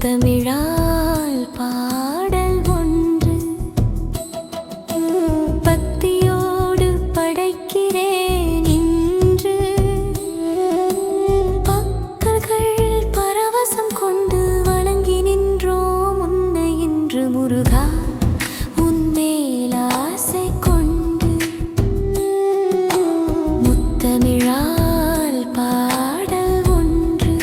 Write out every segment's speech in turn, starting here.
முத்தமிழால் பாடல் ஒன்று பக்தியோடு படைக்கிறேன் இன்று. பக்தர்கள் பரவசம் கொண்டு வணங்கி நின்றோம் உன்னை இன்று. முருகா உன் மேல் ஆசை கொண்டு முத்தமிழால் பாடல் ஒன்று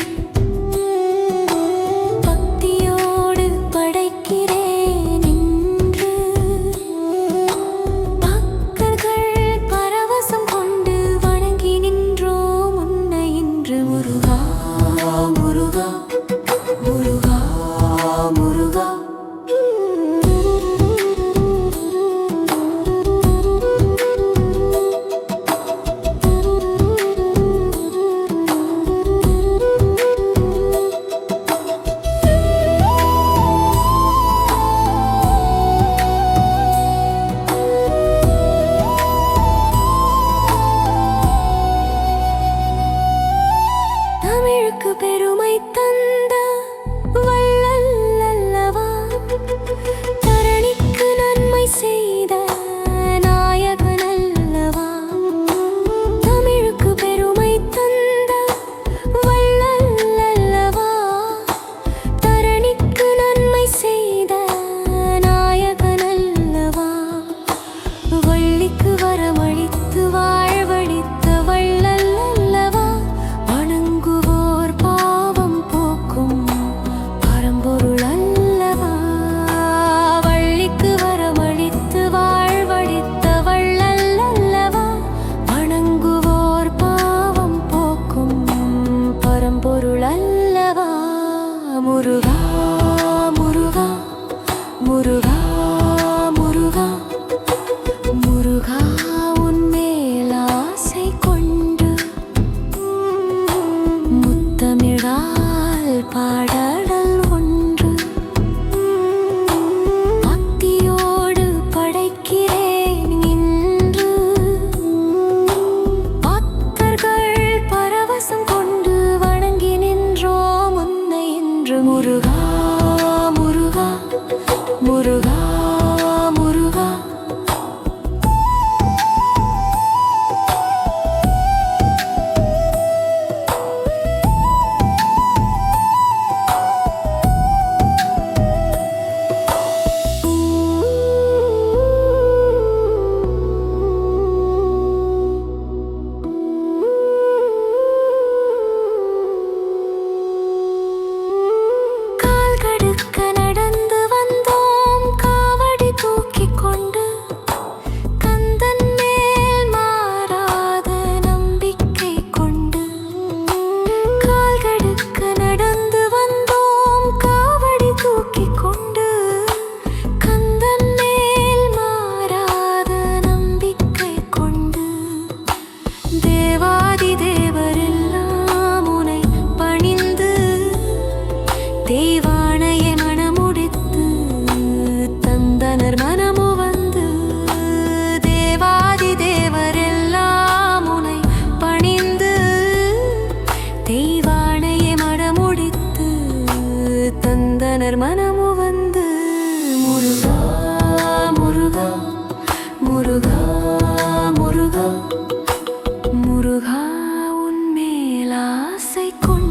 பக்தியோடு படைக்கிறேன் இன்று. பக்தர்கள் பரவசம் கொண்டு வணங்கி நின்றோம் உன்னை இன்று. முருகா முருகா முருகா முருகா. தமிழுக்கு பெருமை தந்த வள்ளல் அல்லவா, தரணிக்கு நன்மை செய்த நாயகன் அல்லவா. தமிழுக்கு பெருமை தந்த வள்ளல் அல்லவா, தரணிக்கு நன்மை செய்த நாயகன் அல்லவா. வள்ளிக்கு வரமளித்து வாழ்வழித்த வள்ளல் அல்லவா, வணங்குவோர் பாவம் போக்கும் பரம்பொருள் அல்லவா. வள்ளிக்கு வரமளித்து வாழ்வழித்த வள்ளல் அல்லவா, வணங்குவோர் பாவம் போக்கும் பரம்பொருள் அல்லவா. முருகா முருகா முருகா முருகா முருகா உன் மேல் ஆசை கொண்டு முத்தமிழால் பாடல் ஒன்று பக்தியோடு படைக்கிறேன் இன்று. பக்தர்கள் பரவசம் கொண்டு வணங்கி நின்றோம் உன்னை இன்று. முருகா முருகா முருகா முருகா. கால் கடுக்க நடந்து வந்தோம் காவடி தூக்கிக் கொண்டு, கந்தன் மேல் மாறாத நம்பிக்கை கொண்டு. கால் கடுக்க நடந்து வந்தோம் காவடி தூக்கிக் கொண்டு, கந்தன் மேல் மாறாத நம்பிக்கை கொண்டு. தேவாதி தேவரெல்லாம் உனை பணிந்து தெய்வானையை மனமுடித்து தந்தனர் மனமு வந்து. தேவாதி தேவரெல்லாம் உனை பணிந்து தெய்வானையை மனமுடித்து தந்தனர் மனமு வந்து. முருகா முருகா முருகா முருகா முருகா உன் மேல் ஆசை கொண்டு